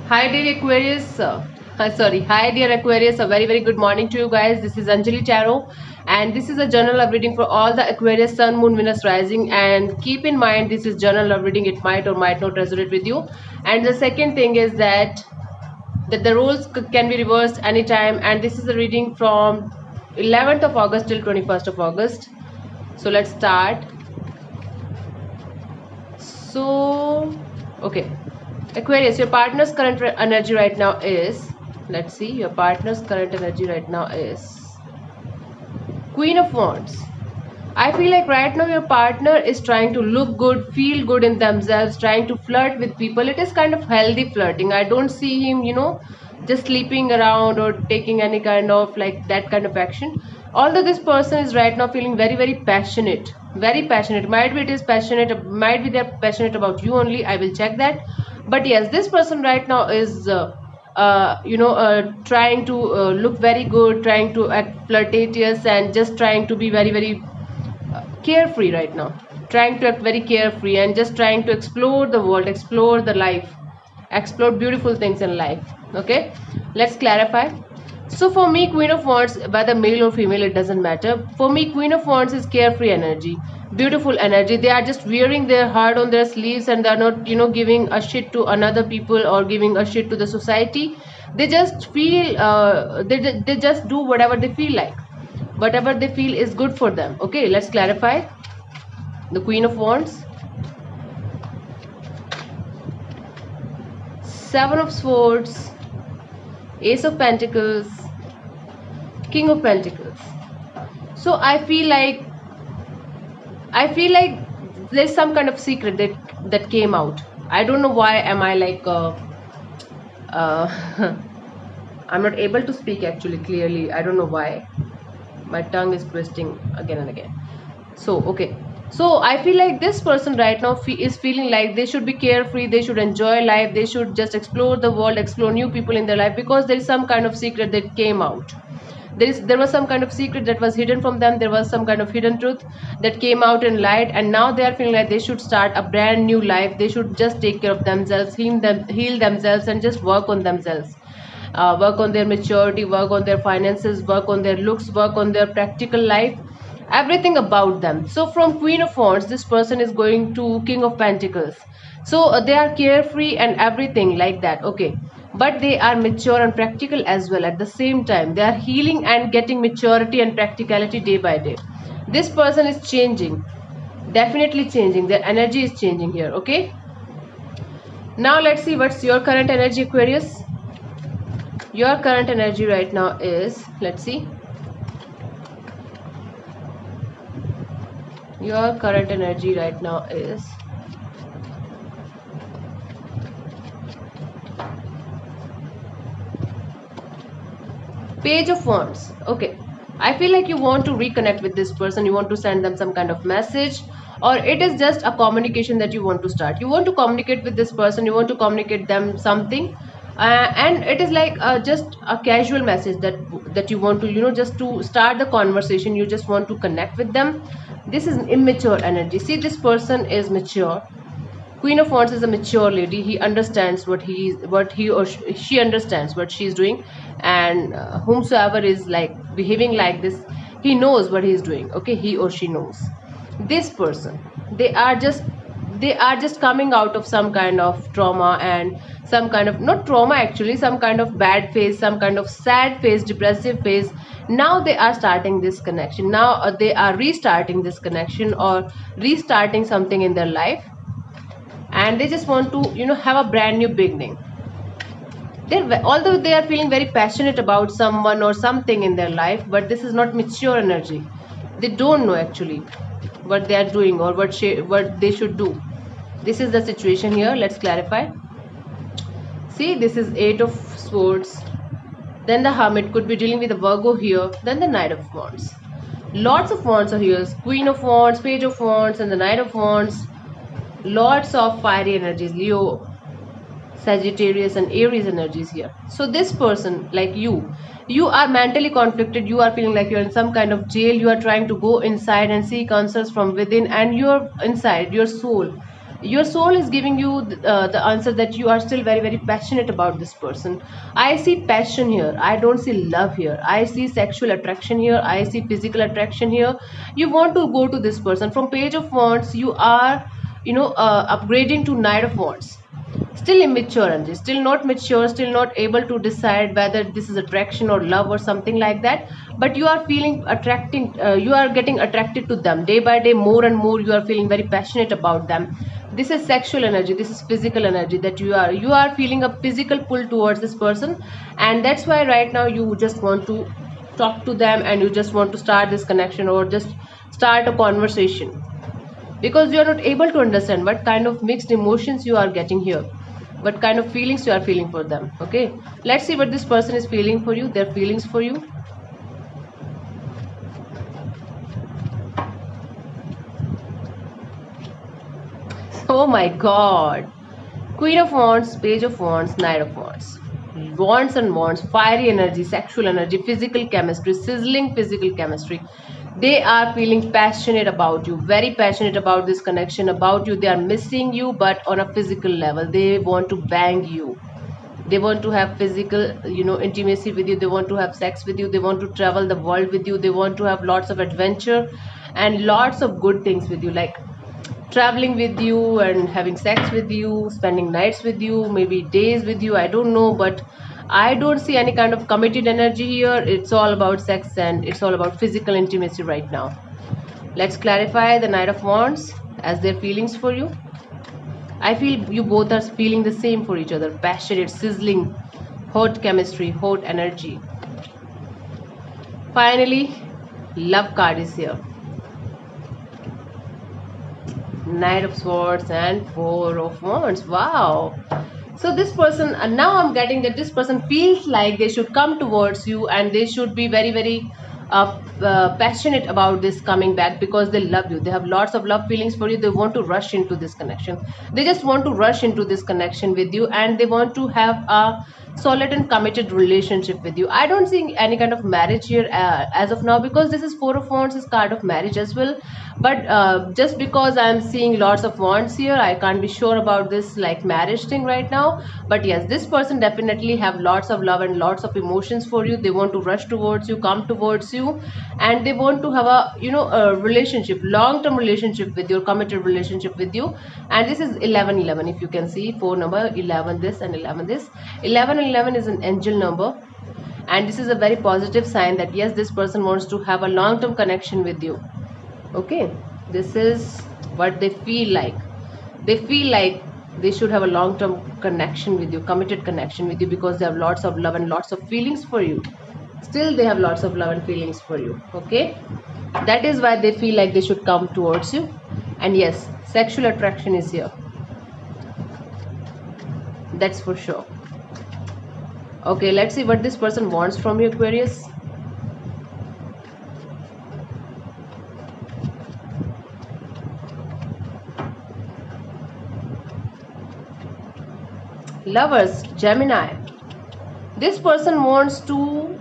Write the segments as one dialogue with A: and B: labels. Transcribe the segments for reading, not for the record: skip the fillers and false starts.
A: Hi dear Aquarius. Hi dear Aquarius. A very good morning to you guys. This is Anjali Tarot, and this is a general love reading for all the Aquarius Sun, Moon, Venus rising. And keep in mind, this is general love reading. It might or might not resonate with you. And the second thing is that the rules can be reversed anytime. And this is a reading from 11th of August till 21st of August. So let's start. So okay. Aquarius, your partner's current energy right now is, let's see, your partner's current energy right now is Queen of Wands. I feel like right now your partner is trying to look good, feel good in themselves, trying to flirt with people. It is kind of healthy flirting. I don't see him, just sleeping around or taking any kind of like that kind of action. Although this person is right now feeling very passionate, very passionate. Might be it is passionate, might be they're passionate about you only. I will check that. But yes, this person right now is trying to look very good, trying to act flirtatious, and just trying to be very carefree right now, trying to act very carefree and just trying to explore the world, explore the life, explore beautiful things in life. Okay, let's clarify. So for me, Queen of Wands, whether male or female, it doesn't matter. For me, Queen of Wands is carefree energy, beautiful energy. They are just wearing their heart on their sleeves, and they're not giving a shit to another people or giving a shit to the society. They just feel they just do whatever they feel like, whatever they feel is good for them. Okay, let's clarify. The Queen of Wands, Seven of Swords, Ace of Pentacles, King of Pentacles. So I feel like there's some kind of secret that came out. I don't know why am I like uh, I'm not able to speak actually clearly. I don't know why. My tongue is twisting again and again. So okay, so I feel like this person right now is feeling like they should be carefree, they should enjoy life, they should just explore the world, explore new people in their life, because there is some kind of secret that came out. There was some kind of secret that was hidden from them. There was some kind of hidden truth that came out in light, and now they are feeling like they should start a brand new life. They should just take care of themselves, heal themselves, and just work on themselves. Work on their maturity, work on their finances, work on their looks, work on their practical life, everything about them. So from Queen of Wands, this person is going to King of Pentacles. So they are carefree and everything like that. Okay, but they are mature and practical as well. At the same time, they are healing and getting maturity and practicality day by day. This person is changing, definitely changing. Their energy is changing here. Okay, now let's see what's your current energy, Aquarius. Your current energy right now is, let's see, your current energy right now is Page of Wands. Okay, I feel like you want to reconnect with this person, you want to send them some kind of message, or it is just a communication that you want to start. You want to communicate with this person, you want to communicate them something, and it is like just a casual message that you want to just to start the conversation. You just want to connect with them. This is immature energy. See, this person is mature. Queen of Wands is a mature lady. He understands what he or she understands what she is doing, and whomsoever is like behaving like this, he knows what he is doing. Okay, he or she knows. This person, they are just they are just coming out of some kind of trauma, and some kind of, not trauma actually, some kind of bad phase, some kind of sad phase, depressive phase. Now they are starting this connection. Now they are restarting this connection or restarting something in their life, and they just want to have a brand new beginning. Although they are feeling very passionate about someone or something in their life, but this is not mature energy. They don't know actually what they are doing or what they should do. This is the situation here. Let's clarify. See, this is Eight of Swords, then the Hermit. Could be dealing with a Virgo here, then the Knight of Wands. Lots of wands are here. Queen of Wands, Page of Wands, and the Knight of Wands. Lots of fiery energies, Leo, Sagittarius, and Aries energies here. So this person, like you are mentally conflicted. You are feeling like you're in some kind of jail. You are trying to go inside and seek answers from within, and you're inside your soul, Your soul is giving you the answer that you are still very very passionate about this person. I see passion here, I don't see love here. I see sexual attraction here, I see physical attraction here. You want to go to this person. From Page of Wands you are, upgrading to Knight of Wands. Still immature energy, still not mature, still not able to decide whether this is attraction or love or something like that. But you are feeling attracting, you are getting attracted to them day by day, more and more you are feeling very passionate about them. This is sexual energy, this is physical energy, that you are feeling a physical pull towards this person. And that's why right now you just want to talk to them, and you just want to start this connection or just start a conversation, because you are not able to understand what kind of mixed emotions you are getting here, what kind of feelings you are feeling for them. Okay, let's see what this person is feeling for you, their feelings for you. Oh my god, Queen of Wands, Page of Wands, Knight of Wands. Wands and wands, fiery energy, sexual energy, physical chemistry, sizzling physical chemistry. They are feeling passionate about you, very passionate about this connection, about you. They are missing you, but on a physical level. They want to bang you. They want to have physical, intimacy with you. They want to have sex with you. They want to travel the world with you. They want to have lots of adventure and lots of good things with you, like traveling with you and having sex with you, spending nights with you, maybe days with you. I don't know, but I don't see any kind of committed energy here. It's all about sex and it's all about physical intimacy right now. Let's clarify the Knight of Wands as their feelings for you. I feel you both are feeling the same for each other. Passionate, sizzling, hot chemistry, hot energy. Finally, love card is here. Knight of Swords and Four of Wands. Wow. So this person, and now I'm getting that this person feels like they should come towards you, and they should be very very passionate about this coming back, because they love you. They have lots of love feelings for you. They want to rush into this connection. They just want to rush into this connection with you, and they want to have a solid and committed relationship with you. I don't see any kind of marriage here as of now, because this is Four of Wands is card of marriage as well. But just because I'm seeing lots of wands here, I can't be sure about this like marriage thing right now. But yes, this person definitely have lots of love and lots of emotions for you. They want to rush towards you, come towards you, and they want to have a relationship, long-term relationship with you, committed relationship with you. And this is 1111. If you can see, 4 number, 11 this and 11 this. 1111 is an angel number, and this is a very positive sign that yes, this person wants to have a long-term connection with you. Okay, this is what they feel like. They feel like they should have a long-term connection with you, committed connection with you, because they have lots of love and lots of feelings for you. Still they have lots of love and feelings for you. Okay, that is why they feel like they should come towards you. And yes, sexual attraction is here, that's for sure. Okay, let's see what this person wants from you, Aquarius. Lovers, Gemini. This person wants to,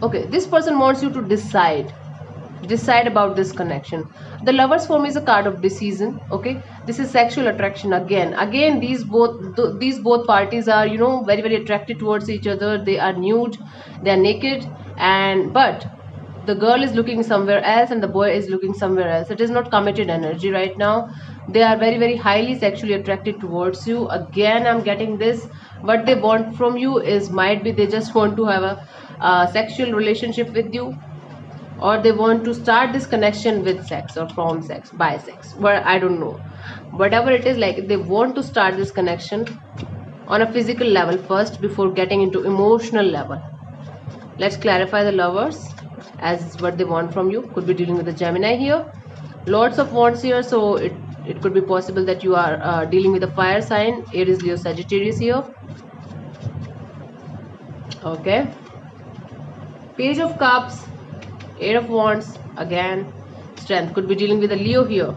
A: okay, this person wants you to decide about this connection. The Lovers form is a card of decision. Okay, this is sexual attraction again. These both parties are very very attracted towards each other. They are nude, they are naked, and but the girl is looking somewhere else and the boy is looking somewhere else. It is not committed energy right now. They are very very highly sexually attracted towards you. Again, I'm getting this. What they want from you is, might be they just want to have a sexual relationship with you, or they want to start this connection with sex or from sex, by sex, but I don't know. Whatever it is, like they want to start this connection on a physical level first before getting into emotional level. Let's clarify the Lovers as what they want from you. Could be dealing with the Gemini here. Lots of wands here, so it could be possible that you are dealing with a fire sign, Aries, Leo, Sagittarius here. Okay, Page of Cups, Eight of Wands, again Strength. Could be dealing with a Leo here.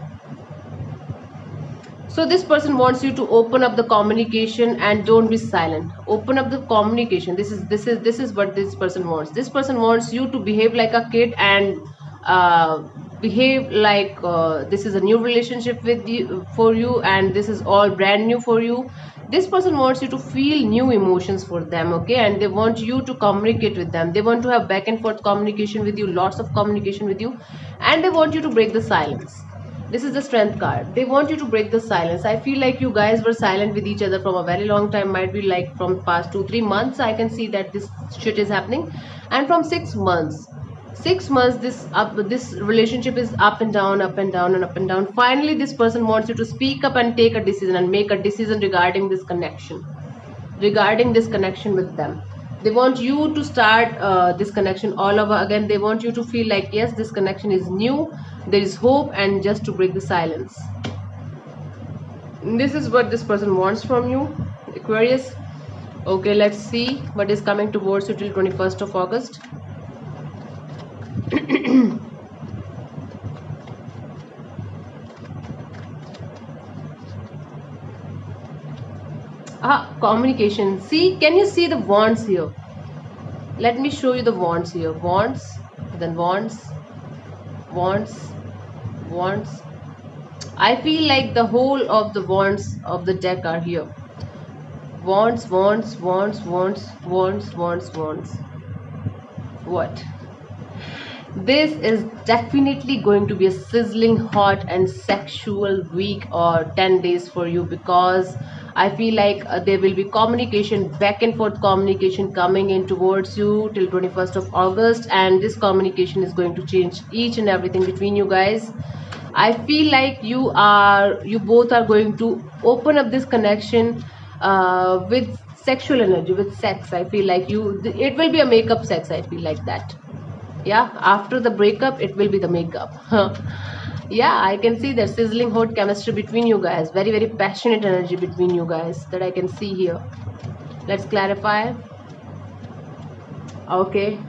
A: So this person wants you to open up the communication and don't be silent. Open up the communication. This is what this person wants. This person wants you to behave like a kid and behave like this is a new relationship with you for you, and this is all brand new for you. This person wants you to feel new emotions for them, okay, and they want you to communicate with them. They want to have back and forth communication with you, lots of communication with you, and they want you to break the silence. This is the strength card. They want you to break the silence. I feel like you guys were silent with each other from a very long time, might be like from past 2-3 months. I can see that this shit is happening, and from 6 months, 6 months, this relationship is up and down, up and down, and up and down. Finally this person wants you to speak up and take a decision and make a decision regarding this connection, regarding this connection with them. They want you to start this connection all over again. They want you to feel like yes, this connection is new, there is hope, and just to break the silence. This is what this person wants from you, Aquarius. Okay, let's see what is coming towards you till 21st of August. Communication. See, can you see the wands here? Let me show you the wands here. Wands, then wands, wands, wands. I feel like the whole of the wands of the deck are here. Wands, wands, wands, wands, wands, wands, wands. What? This is definitely going to be a sizzling hot and sexual week or 10 days for you, because I feel like there will be communication, back and forth communication coming in towards you till 21st of August, and this communication is going to change each and everything between you guys. I feel like you both are going to open up this connection with sexual energy, with sex. I feel like it will be a makeup sex. I feel like that. Yeah, after the breakup it will be the makeup. Yeah, I can see that sizzling hot chemistry between you guys, very very passionate energy between you guys that I can see here. Let's clarify. Okay,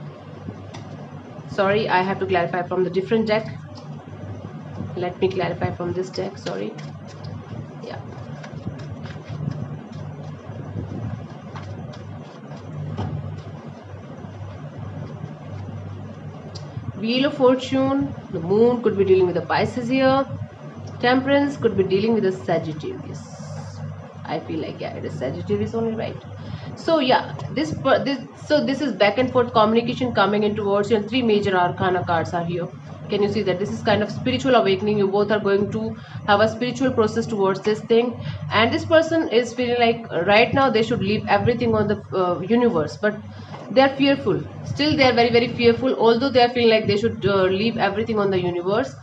A: sorry, I have to clarify from the different deck. Let me clarify from this deck, sorry. Yeah, Wheel of Fortune, the Moon could be dealing with a Pisces here. Temperance could be dealing with a Sagittarius. I feel like yeah, it is Sagittarius only, right? So yeah, this is back and forth communication coming in towards you, and 3 major arcana cards are here. Can you see that this is kind of spiritual awakening? You both are going to have a spiritual process towards this thing, and this person is feeling like right now they should leave everything on the universe, but they are fearful. Still they are very very fearful, although they are feeling like they should leave everything on the universe,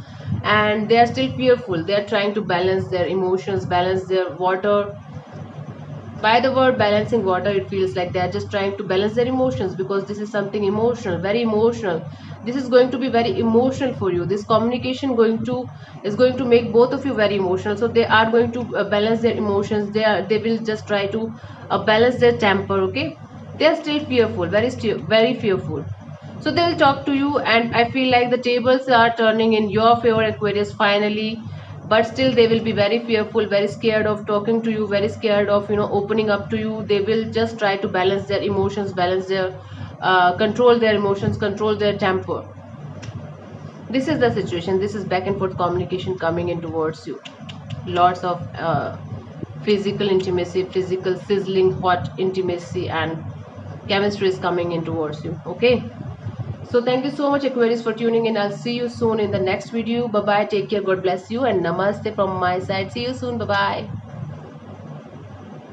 A: and they are still fearful. They are trying to balance their emotions, balance their water. By the word balancing water, it feels like they are just trying to balance their emotions, because this is something emotional, very emotional. This is going to be very emotional for you. This communication is going to make both of you very emotional. So they are going to balance their emotions. They will just try to balance their temper. Okay, they are still fearful, very fearful. So they will talk to you, and I feel like the tables are turning in your favor, Aquarius, finally. But still they will be very fearful, very scared of talking to you, very scared of opening up to you. They will just try to balance their emotions, balance their control their emotions, control their temper. This is the situation. This is back and forth communication coming in towards you. Lots of physical intimacy, physical sizzling hot intimacy, and chemistry is coming in towards you. Okay, so thank you so much, Aquarius, for tuning in. I'll see you soon in the next video. Bye bye, take care, God bless you, and namaste from my side. See you soon. Bye bye.